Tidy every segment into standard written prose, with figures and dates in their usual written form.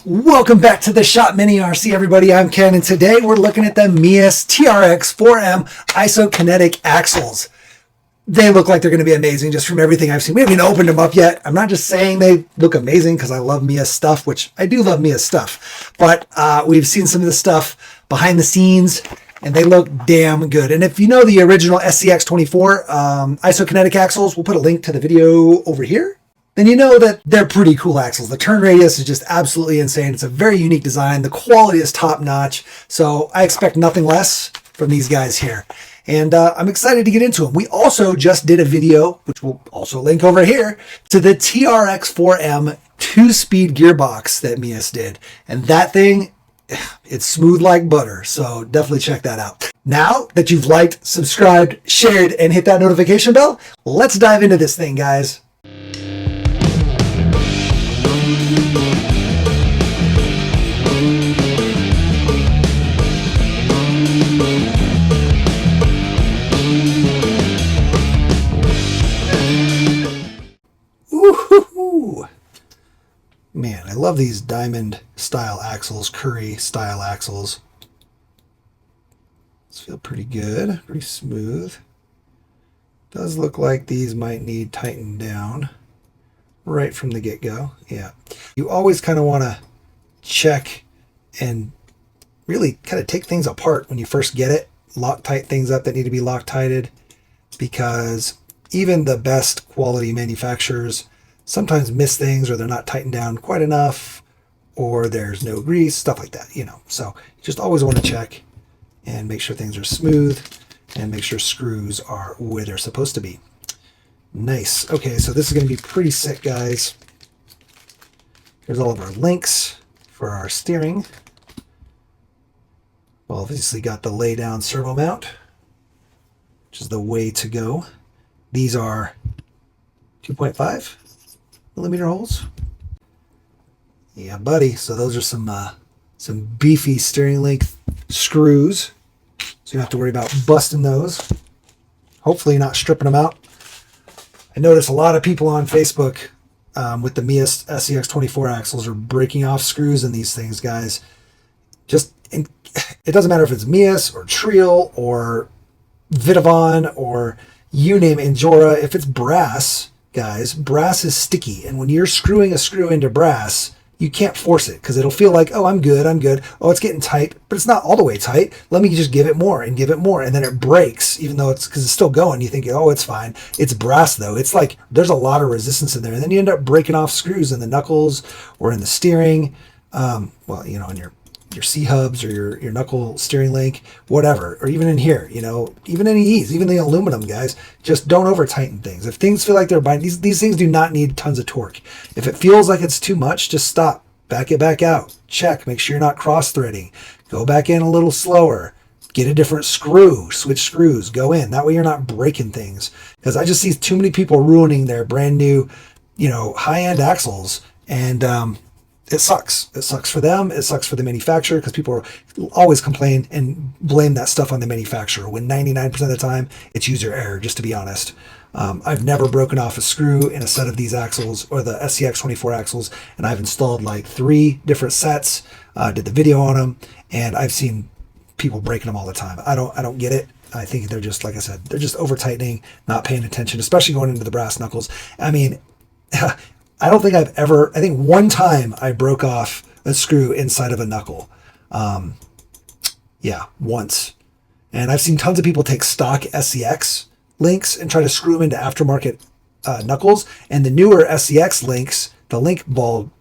Welcome back to the Shop Mini RC, everybody. I'm Ken, and today we're looking at the Meus TRX4M Isokinetic Axles. They look like they're going to be amazing just from everything I've seen. We haven't even opened them up yet. I'm not just saying they look amazing because I love Meus stuff, which I do love Meus stuff. But we've seen some of the stuff behind the scenes, and they look damn good. And if you know the original SCX24 Isokinetic Axles, we'll put a link to the video over here. Then you know that they're pretty cool axles. The turn radius is just absolutely insane. It's a very unique design. The quality is top notch. So I expect nothing less from these guys here. And I'm excited to get into them. We also just did a video, which we'll also link over here, to the TRX4M 2-speed gearbox that Meus did. And that thing, it's smooth like butter. So definitely check that out. Now that you've liked, subscribed, shared, and hit that notification bell, let's dive into this thing, guys. Woohoo! Man, I love these diamond style axles, curry style axles. These feel pretty good, pretty smooth. Does look like these might need tightened down right from the get-go. Yeah, you always kind of want to check and really kind of take things apart when you first get it. Loctite things up that need to be Loctited, because even the best quality manufacturers sometimes miss things, or they're not tightened down quite enough, or there's no grease, stuff like that, you know. So you just always want to check and make sure things are smooth and make sure screws are where they're supposed to be. Nice. Okay, so this is going to be pretty sick, guys. Here's all of our links for our steering. Well, obviously got the lay down servo mount, which is the way to go. These are 2.5 millimeter holes. Yeah, buddy. So those are some beefy steering length screws. So you don't have to worry about busting those. Hopefully not stripping them out. I notice a lot of people on Facebook with the Meus SCX24 axles are breaking off screws in these things, guys. It doesn't matter if it's Meus or Trio or Vitavon or you name it, Injora. If it's brass, guys, brass is sticky. And when you're screwing a screw into brass, you can't force it because it'll feel like, oh, I'm good. Oh, it's getting tight, but it's not all the way tight. Let me just give it more and give it more. And then it breaks, even though because it's still going. You think, oh, it's fine. It's brass, though. It's like there's a lot of resistance in there. And then you end up breaking off screws in the knuckles or in the steering. Well, you know, in your C-hubs or your knuckle steering link, whatever, or even in here, you know, even any ease, even the aluminum, guys, just don't over tighten things. If things feel like they're binding, these things do not need tons of torque. If it feels like it's too much, just stop, back it back out, check, make sure you're not cross threading, go back in a little slower, get a different screw, switch screws, go in. That way you're not breaking things, because I just see too many people ruining their brand new, you know, high-end axles, and it sucks. It sucks for them. It sucks for the manufacturer, because people always complain and blame that stuff on the manufacturer when 99% of the time it's user error, just to be honest. I've never broken off a screw in a set of these axles or the SCX24 axles, and I've installed like 3 different sets, did the video on them, and I've seen people breaking them all the time. I don't get it. I think they're just, like I said, they're just over tightening, not paying attention, especially going into the brass knuckles. I mean, I don't think I think one time I broke off a screw inside of a knuckle. Yeah, once. And I've seen tons of people take stock SCX links and try to screw them into aftermarket knuckles. And the newer SCX links, the link ball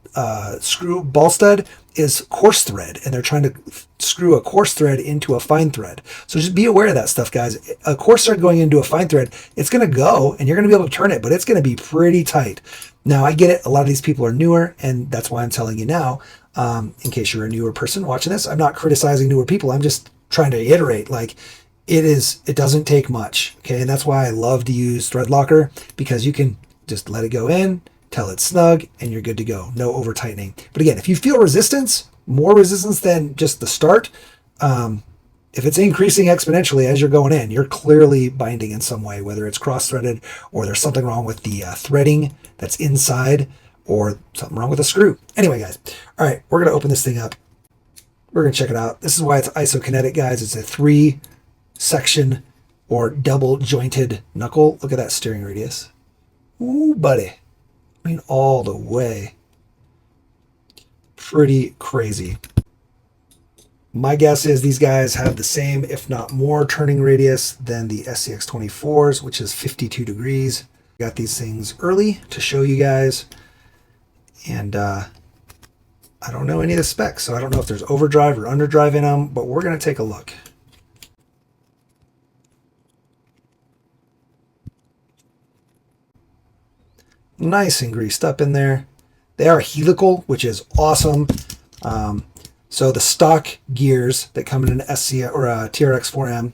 screw ball stud is coarse thread, and they're trying to screw a coarse thread into a fine thread. So just be aware of that stuff, guys. A coarse thread going into a fine thread, it's going to go, and you're going to be able to turn it, but it's going to be pretty tight. Now, I get it. A lot of these people are newer, and that's why I'm telling you now, in case you're a newer person watching this. I'm not criticizing newer people. I'm just trying to iterate. Like, it doesn't take much, okay? And that's why I love to use thread locker, because you can just let it go in, tell it's snug, and you're good to go. No over tightening. But again, if you feel resistance, more resistance than just the start, if it's increasing exponentially as you're going in, you're clearly binding in some way, whether it's cross-threaded or there's something wrong with the threading that's inside or something wrong with a screw. Anyway, guys, all right, we're going to open this thing up. We're going to check it out. This is why it's isokinetic, guys. It's a 3-section or double jointed knuckle. Look at that steering radius. Ooh, buddy. I mean, all the way. Pretty crazy. My guess is these guys have the same, if not more, turning radius than the SCX24s, which is 52 degrees. Got these things early to show you guys. And I don't know any of the specs, so I don't know if there's overdrive or underdrive in them, but we're going to take a look. Nice and greased up in there. They are helical, which is awesome. So the stock gears that come in an SC or a TRX4M,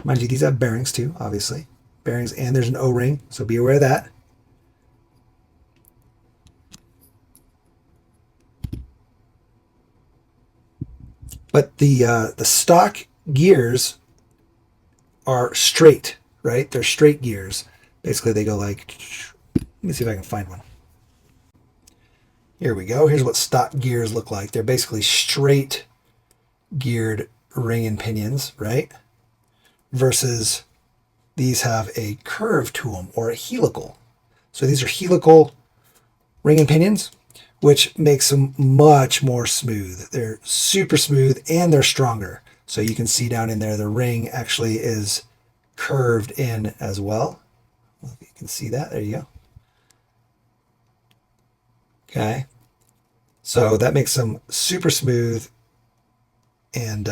mind you, these have bearings too, obviously. Bearings, and there's an O-ring, so be aware of that. But the stock gears are straight, right? They're straight gears. Basically, they go like, let me see if I can find one. Here we go. Here's what stock gears look like. They're basically straight geared ring and pinions, right? Versus these have a curve to them, or a helical. So these are helical ring and pinions, which makes them much more smooth. They're super smooth and they're stronger. So you can see down in there, the ring actually is curved in as well. If you can see that, there you go. Okay. So that makes them super smooth. And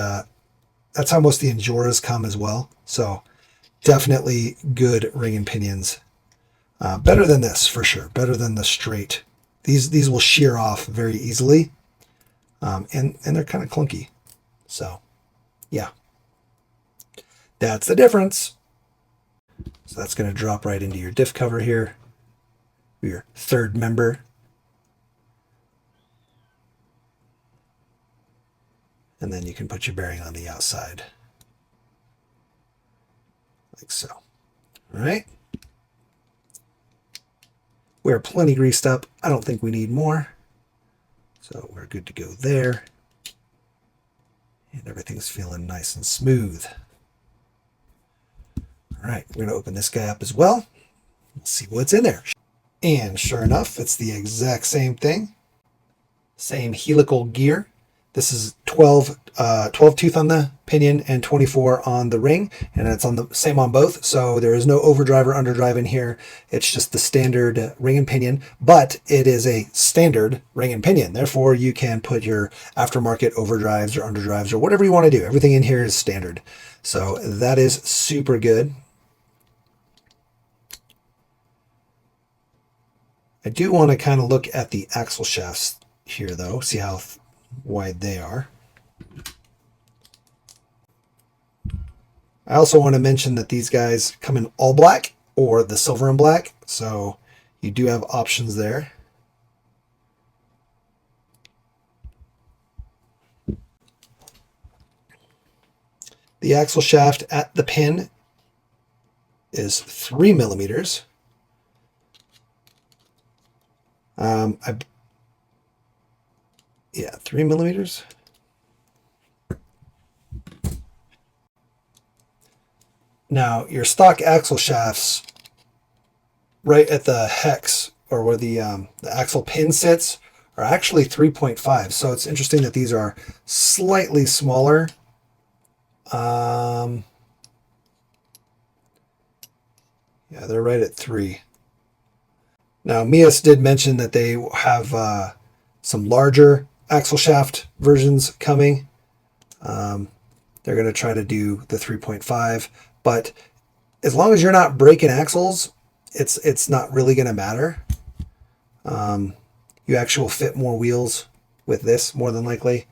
that's how most of the Enduras come as well. So definitely good ring and pinions. Better than this for sure. Better than the straight. These will shear off very easily. And they're kind of clunky. So yeah. That's the difference. So that's going to drop right into your diff cover here. Your third member. And then you can put your bearing on the outside. Like so. All right. We're plenty greased up. I don't think we need more. So we're good to go there. And everything's feeling nice and smooth. All right, we're going to open this guy up as well. Let's see what's in there. And sure enough, it's the exact same thing. Same helical gear. This is 12 tooth on the pinion and 24 on the ring, and it's on the same on both. So there is no overdrive or underdrive in here. It's just the standard ring and pinion, but it is a standard ring and pinion. Therefore, you can put your aftermarket overdrives or underdrives or whatever you want to do. Everything in here is standard. So that is super good. I do want to kind of look at the axle shafts here though, see how wide they are. I also want to mention that these guys come in all black or the silver and black, so you do have options there. The axle shaft at the pin is 3 millimeters. Yeah, 3 millimeters. Now, your stock axle shafts, right at the hex, or where the axle pin sits, are actually 3.5. So it's interesting that these are slightly smaller. Yeah, they're right at 3. Now, Mias did mention that they have some larger axle shaft versions coming. They're going to try to do the 3.5, but as long as you're not breaking axles, it's not really going to matter. You actually will fit more wheels with this more than likely,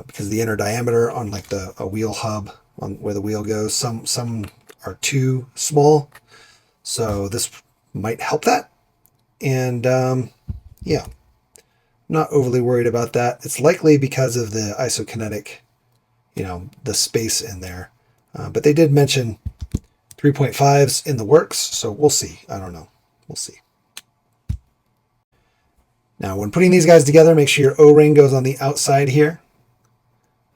because the inner diameter on like a wheel hub on where the wheel goes, some are too small, so this might help that. And yeah, not overly worried about that. It's likely because of the isokinetic, the space in there. But they did mention 3.5s in the works, so we'll see. I don't know. We'll see. Now, when putting these guys together, make sure your O-ring goes on the outside here.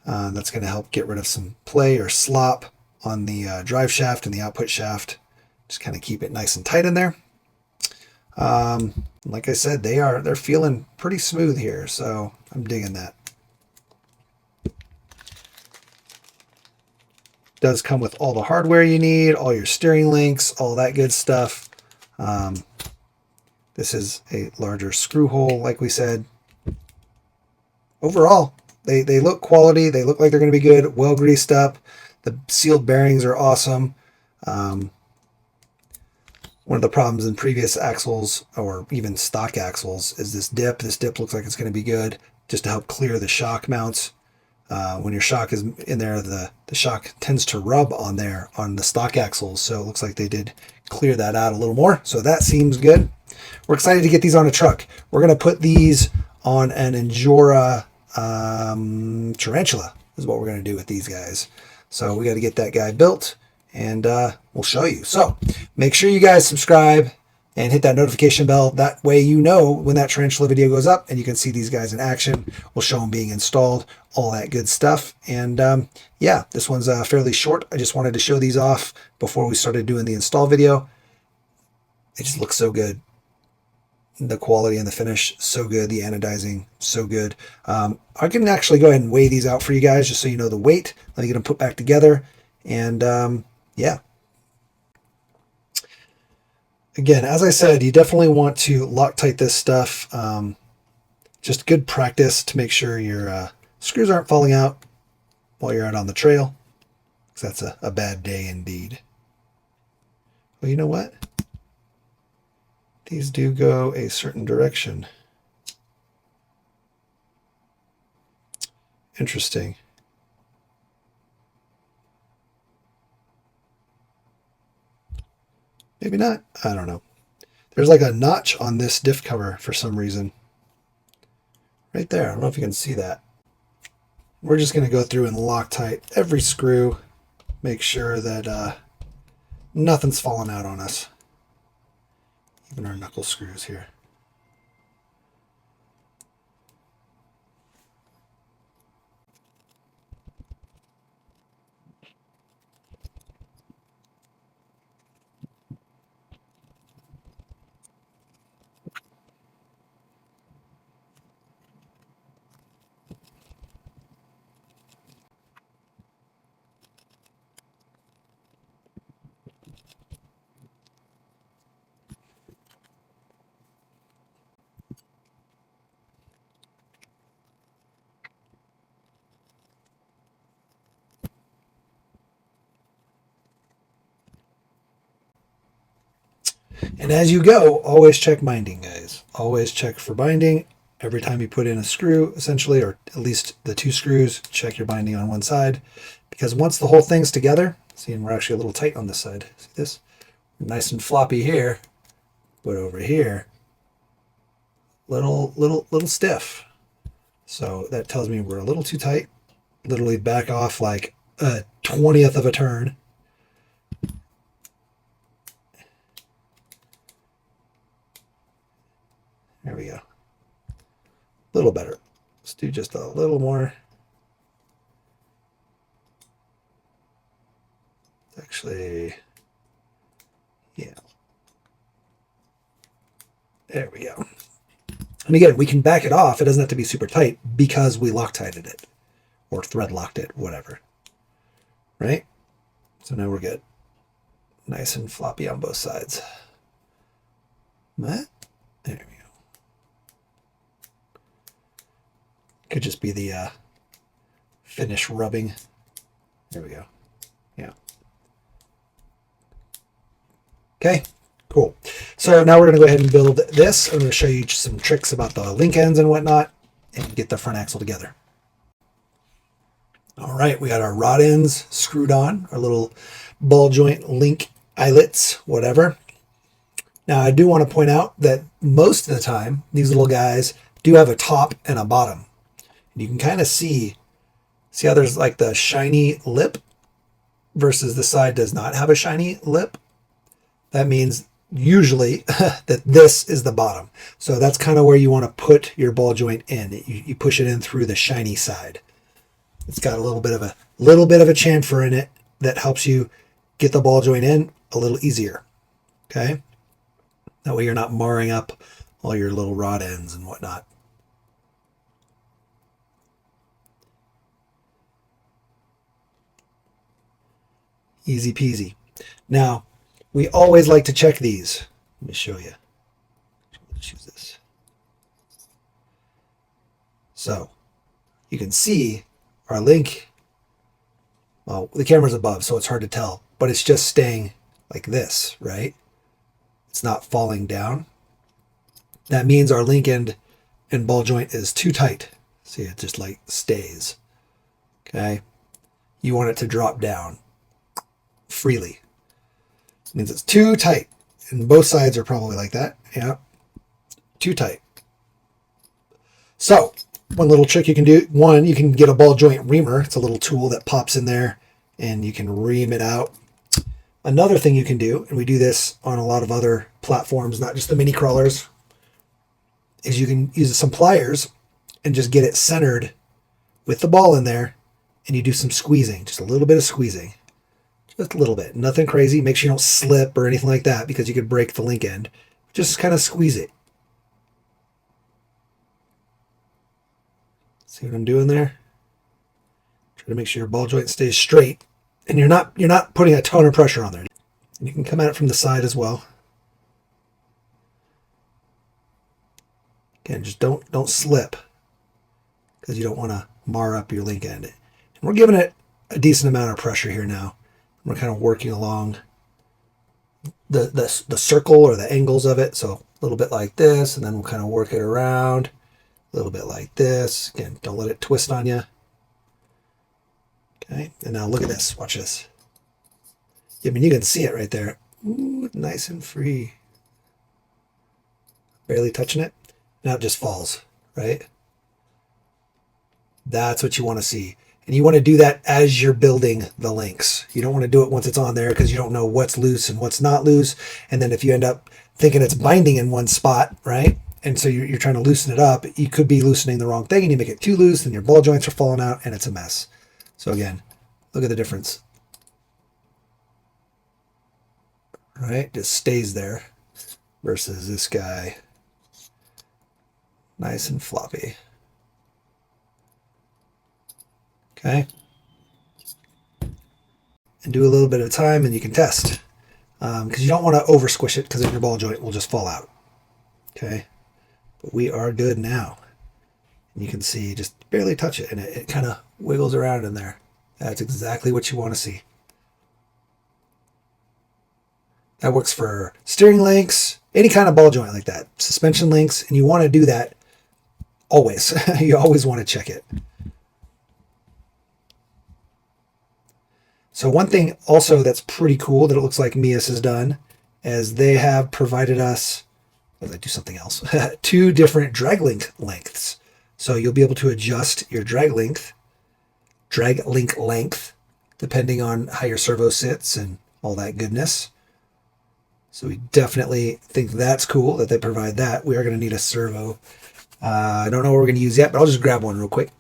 That's going to help get rid of some play or slop on the drive shaft and the output shaft. Just kind of keep it nice and tight in there. Like I said, they're feeling pretty smooth here, so I'm digging that. Does come with all the hardware you need, all your steering links, all that good stuff. This is a larger screw hole, like we said. Overall, they look quality. They look like they're going to be good, well greased up. The sealed bearings are awesome. One of the problems in previous axles, or even stock axles, is this dip. This dip looks like it's going to be good, just to help clear the shock mounts. When your shock is in there, the shock tends to rub on there on the stock axles. So it looks like they did clear that out a little more. So that seems good. We're excited to get these on a truck. We're going to put these on an Endura Tarantula is what we're going to do with these guys. So we got to get that guy built, and we'll show you. So make sure you guys subscribe and hit that notification bell. That way you know when that Tarantula video goes up and you can see these guys in action. We'll show them being installed, all that good stuff. And yeah, this one's fairly short. I just wanted to show these off before we started doing the install video. It just looks so good. The quality and the finish, so good. The anodizing, so good. I can actually go ahead and weigh these out for you guys just so you know the weight. Let me get them put back together. And yeah. Again, as I said, you definitely want to Loctite this stuff. Just good practice to make sure your screws aren't falling out while you're out on the trail, because that's a bad day indeed. Well, you know what? These do go a certain direction. Interesting. Maybe not. I don't know. There's like a notch on this diff cover for some reason. Right there. I don't know if you can see that. We're just going to go through and Loctite every screw. Make sure that nothing's falling out on us. Even our knuckle screws here. And as you go, always check binding, guys. Always check for binding. Every time you put in a screw, essentially, or at least the two screws, check your binding on one side. Because once the whole thing's together, see, and we're actually a little tight on this side. See this? Nice and floppy here, but over here, little stiff. So that tells me we're a little too tight. Literally back off like a 20th of a turn. There we go. A little better. Let's do just a little more. Actually, yeah. There we go. And again, we can back it off. It doesn't have to be super tight because we Loctited it or thread locked it, whatever. Right? So now we're good. Nice and floppy on both sides. That? There we go. Could just be the finish rubbing. There we go. Yeah. Okay, cool. So now we're going to go ahead and build this. I'm going to show you some tricks about the link ends and whatnot and get the front axle together. All right, we got our rod ends screwed on, our little ball joint link eyelets, whatever. Now, I do want to point out that most of the time, these little guys do have a top and a bottom. And you can kind of see how there's like the shiny lip versus the side does not have a shiny lip. That means usually that this is the bottom. So that's kind of where you want to put your ball joint in. You push it in through the shiny side. It's got a little bit of a chamfer in it that helps you get the ball joint in a little easier. Okay? That way you're not marring up all your little rod ends and whatnot. Easy peasy. Now, we always like to check these. Let me show you. Let's use this. So, you can see our link. Well, the camera's above, so it's hard to tell, but it's just staying like this, right? It's not falling down. That means our link end and ball joint is too tight. See, it just like stays. Okay? You want it to drop down freely. It means it's too tight. And both sides are probably like that. Yeah. Too tight. So, one little trick you can do. One, you can get a ball joint reamer. It's a little tool that pops in there and you can ream it out. Another thing you can do, and we do this on a lot of other platforms, not just the mini crawlers, is you can use some pliers and just get it centered with the ball in there, and you do some squeezing, just a little bit of squeezing. Just a little bit, nothing crazy. Make sure you don't slip or anything like that because you could break the link end. Just kind of squeeze it. See what I'm doing there? Try to make sure your ball joint stays straight, and you're not putting a ton of pressure on there. And you can come at it from the side as well. Again, just don't slip because you don't want to mar up your link end. And we're giving it a decent amount of pressure here now. We're kind of working along the circle or the angles of it. So a little bit like this, and then we'll kind of work it around a little bit like this. Again, don't let it twist on you. Okay, and now look at this. Watch this. I mean, you can see it right there. Ooh, nice and free. Barely touching it. Now it just falls, right? That's what you want to see. And you want to do that as you're building the links. You don't want to do it once it's on there because you don't know what's loose and what's not loose. And then if you end up thinking it's binding in one spot, right? And so you're trying to loosen it up, you could be loosening the wrong thing and you make it too loose and your ball joints are falling out and it's a mess. So again, look at the difference. Right? Just stays there versus this guy. Nice and floppy. Okay. And do a little bit of time and you can test. Because you don't want to over squish it because then your ball joint will just fall out. Okay. But we are good now. And you can see, just barely touch it and it kind of wiggles around in there. That's exactly what you want to see. That works for steering links, any kind of ball joint like that, suspension links, and you want to do that always. You always want to check it. So one thing also that's pretty cool that it looks like Meus has done is they have provided us, let's do something else, 2 different drag link lengths. So you'll be able to adjust your drag link length, depending on how your servo sits and all that goodness. So we definitely think that's cool that they provide that. We are going to need a servo. I don't know what we're going to use yet, but I'll just grab one real quick.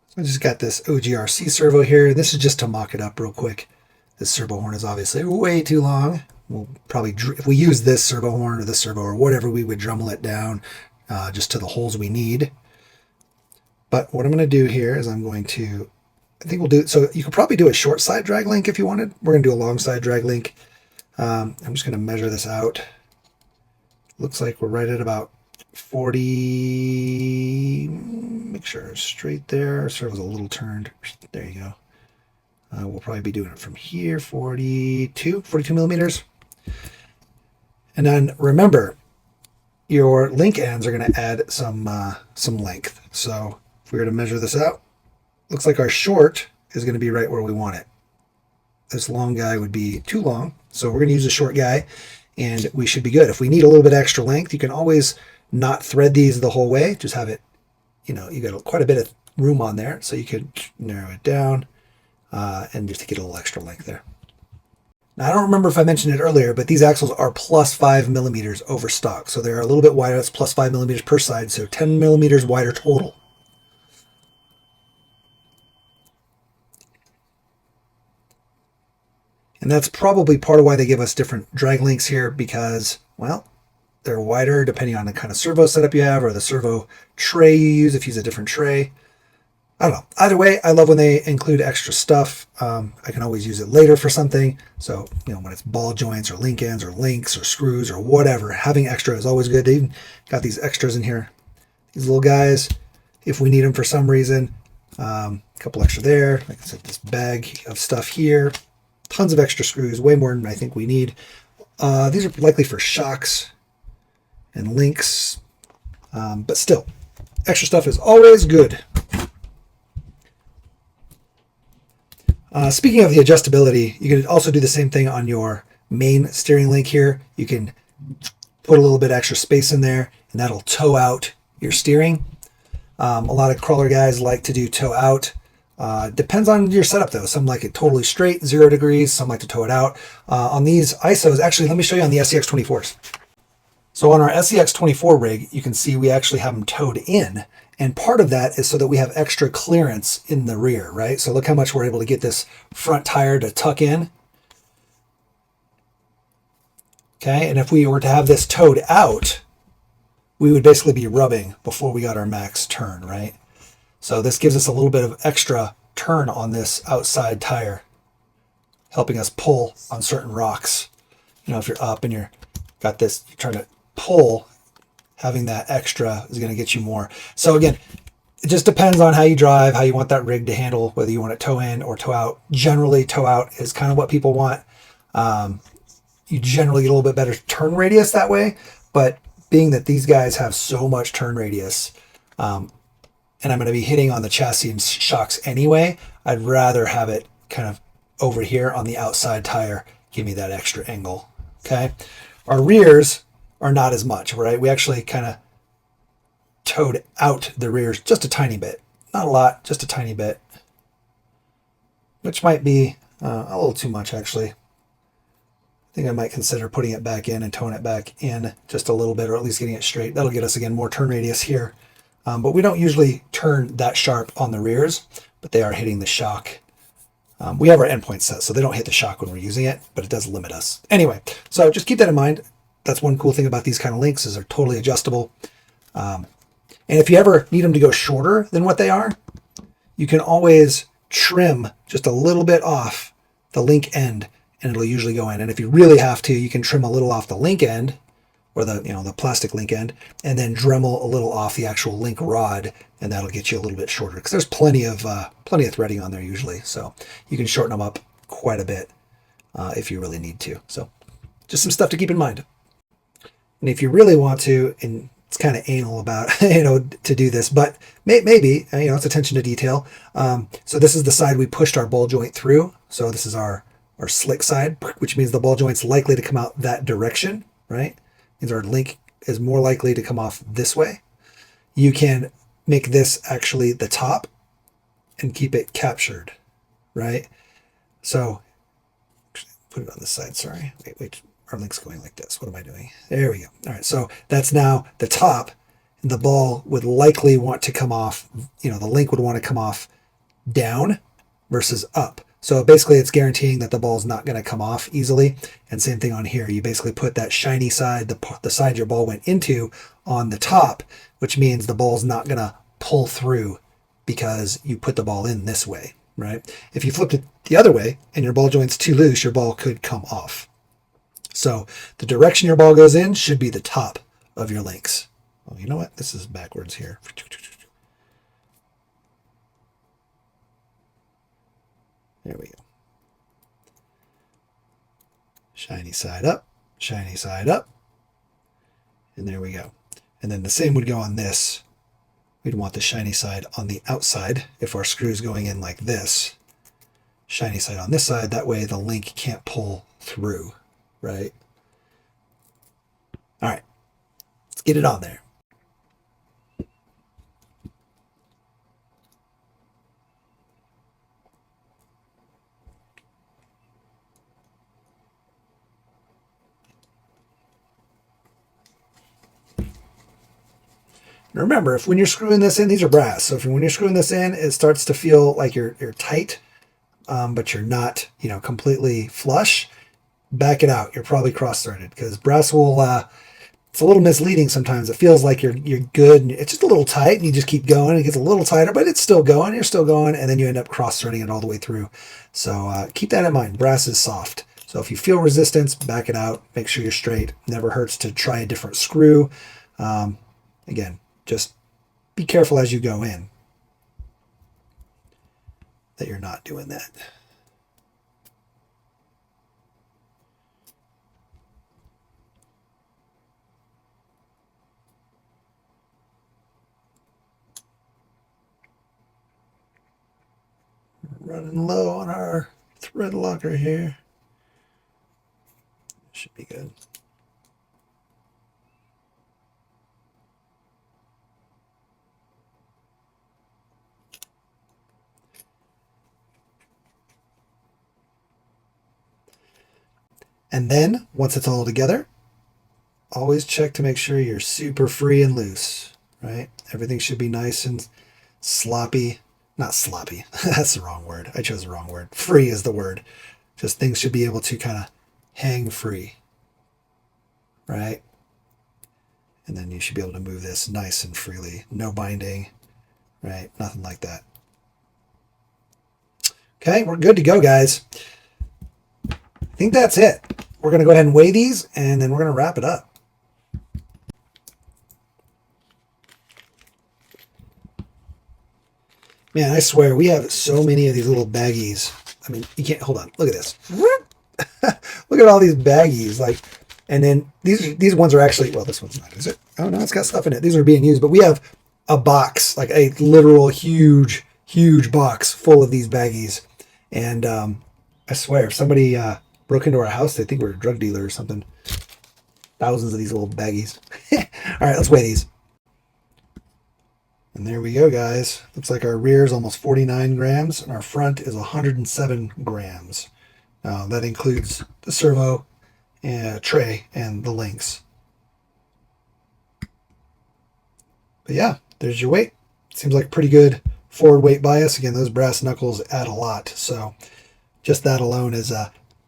So I just got this OGRC servo here. This is just to mock it up real quick. This servo horn is obviously way too long. We'll probably, if we use this servo horn or this servo or whatever, we would Dremel it down just to the holes we need. But what I'm going to do here is I'm going to, I think we'll do, so you could probably do a short side drag link if you wanted. We're going to do a long side drag link. I'm just going to measure this out. Looks like we're right at about 40, make sure straight there. Servo's a little turned. There you go. We'll probably be doing it from here, 42 millimeters. And then remember, your link ends are going to add some length. So if we were to measure this out, looks like our short is going to be right where we want it. This long guy would be too long. So we're going to use a short guy and we should be good. If we need a little bit extra length, you can always not thread these the whole way. Just have it, you know, you got quite a bit of room on there. So you could narrow it down and just get a little extra length there. Now, I don't remember if I mentioned it earlier, but these axles are plus 5 millimeters over stock. So they're a little bit wider. That's plus 5 millimeters per side. So 10 millimeters wider total. And that's probably part of why they give us different drag links here because, well, they're wider depending on the kind of servo setup you have or the servo tray you use if you use a different tray. I don't know. Either way, I love when they include extra stuff. I can always use it later for something. So, when it's ball joints or link ends or links or screws or whatever, having extra is always good. They even got these extras in here. These little guys, if we need them for some reason. A couple extra there. Like I said, this bag of stuff here. Tons of extra screws, way more than I think we need. These are likely for shocks and links, but still, extra stuff is always good. Speaking of the adjustability, you can also do the same thing on your main steering link here. You can put a little bit extra space in there, and that'll toe out your steering. A lot of crawler guys like to do toe out. Depends on your setup though. Some like it totally straight, 0 degrees. Some like to toe it out. On these ISOs, actually, let me show you on the SEX24s. So on our SEX24 rig, you can see we actually have them towed in. And part of that is so that we have extra clearance in the rear, right? So look how much we're able to get this front tire to tuck in. Okay, and if we were to have this towed out, we would basically be rubbing before we got our max turn, right? So this gives us a little bit of extra turn on this outside tire, helping us pull on certain rocks. If you're up and you're got this, you're trying to pull, having that extra is going to get you more. So again, it just depends on how you drive, how you want that rig to handle, whether you want it toe in or toe out. Generally, toe out is kind of what people want. You generally get a little bit better turn radius that way, but being that these guys have so much turn radius, and I'm going to be hitting on the chassis and shocks anyway, I'd rather have it kind of over here on the outside tire, give me that extra angle, okay? Our rears are not as much, right? We actually kind of towed out the rears just a tiny bit. Not a lot, just a tiny bit, which might be a little too much, actually. I think I might consider putting it back in and towing it back in just a little bit, or at least getting it straight. That'll get us, again, more turn radius here. But we don't usually turn that sharp on the rears, but they are hitting the shock. We have our endpoint set, so they don't hit the shock when we're using it, but it does limit us. Anyway, so just keep that in mind. That's one cool thing about these kind of links is they're totally adjustable. And if you ever need them to go shorter than what they are, you can always trim just a little bit off the link end, and it'll usually go in. And if you really have to, you can trim a little off the link end, or the plastic link end, and then Dremel a little off the actual link rod, and that'll get you a little bit shorter because there's plenty of threading on there usually, so you can shorten them up quite a bit if you really need to. So just some stuff to keep in mind. And if you really want to, and it's kind of anal about to do this, but maybe it's attention to detail. So this is the side we pushed our ball joint through. So this is our slick side, which means the ball joint's likely to come out that direction, right? Means our link is more likely to come off this way. You can make this actually the top and keep it captured, right? So put it on this side, sorry. Wait, our link's going like this. What am I doing? There we go. All right, so that's now the top. The ball would likely want to come off, the link would want to come off down versus up. So basically it's guaranteeing that the ball is not going to come off easily. And same thing on here. You basically put that shiny side, the side your ball went into, on the top, which means the ball's not going to pull through because you put the ball in this way, right? If you flipped it the other way and your ball joint's too loose, your ball could come off. So the direction your ball goes in should be the top of your links. Oh, you know what? This is backwards here. There we go. Shiny side up, shiny side up. And there we go. And then the same would go on this. We'd want the shiny side on the outside if our screw's going in like this. Shiny side on this side. That way the link can't pull through, right? All right, let's get it on there. And remember, if when you're screwing this in, these are brass. So when you're screwing this in, it starts to feel like you're tight, but you're not, completely flush. Back it out. You're probably cross-threaded because brass will. It's a little misleading sometimes. It feels like you're good, and it's just a little tight, and you just keep going. It gets a little tighter, but it's still going. You're still going, and then you end up cross-threading it all the way through. So keep that in mind. Brass is soft. So if you feel resistance, back it out. Make sure you're straight. Never hurts to try a different screw. Again, just be careful as you go in that you're not doing that. Running low on our thread locker here. Should be good. And then, once it's all together, always check to make sure you're super free and loose, right? Everything should be nice and sloppy. Not sloppy. That's the wrong word. I chose the wrong word. Free is the word. Just things should be able to kind of hang free, right? And then you should be able to move this nice and freely. No binding, right? Nothing like that. Okay, we're good to go, guys. I think that's it. We're going to go ahead and weigh these, and then we're going to wrap it up. Man, I swear, we have so many of these little baggies. I mean, you can't, hold on, look at this. Look at all these baggies. And then these ones are actually, well, this one's not, is it? Oh, no, it's got stuff in it. These are being used, but we have a box, like a literal huge, huge box full of these baggies. And I swear, if somebody broke into our house, they think we're a drug dealer or something. Thousands of these little baggies. All right, let's weigh these. And there we go, guys. Looks like our rear is almost 49 grams, and our front is 107 grams. That includes the servo tray and the links. But yeah, there's your weight. Seems like pretty good forward weight bias. Again, those brass knuckles add a lot. So just that alone is,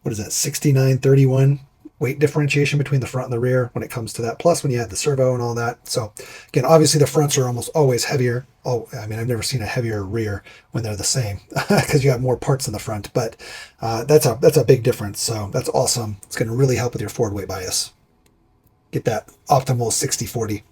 what is that, 69-31 weight differentiation between the front and the rear when it comes to that. Plus when you add the servo and all that. So again, obviously the fronts are almost always heavier. Oh, I mean, I've never seen a heavier rear when they're the same because you have more parts in the front, but that's a big difference. So that's awesome. It's going to really help with your forward weight bias. Get that optimal 60-40.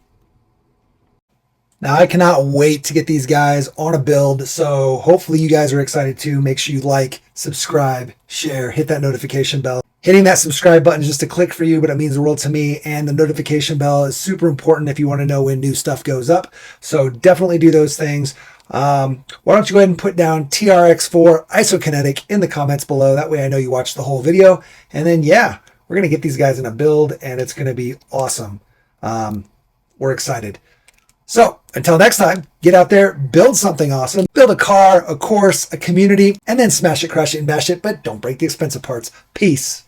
Now, I cannot wait to get these guys on a build, so hopefully you guys are excited too. Make sure you like, subscribe, share, hit that notification bell. Hitting that subscribe button is just a click for you, but it means the world to me, and the notification bell is super important if you want to know when new stuff goes up. So definitely do those things. Why don't you go ahead and put down TRX4 Isokinetic in the comments below. That way I know you watched the whole video. And then, yeah, we're going to get these guys in a build, and it's going to be awesome. We're excited. So until next time, get out there, build something awesome, build a car, a course, a community, and then smash it, crush it, and bash it, but don't break the expensive parts. Peace.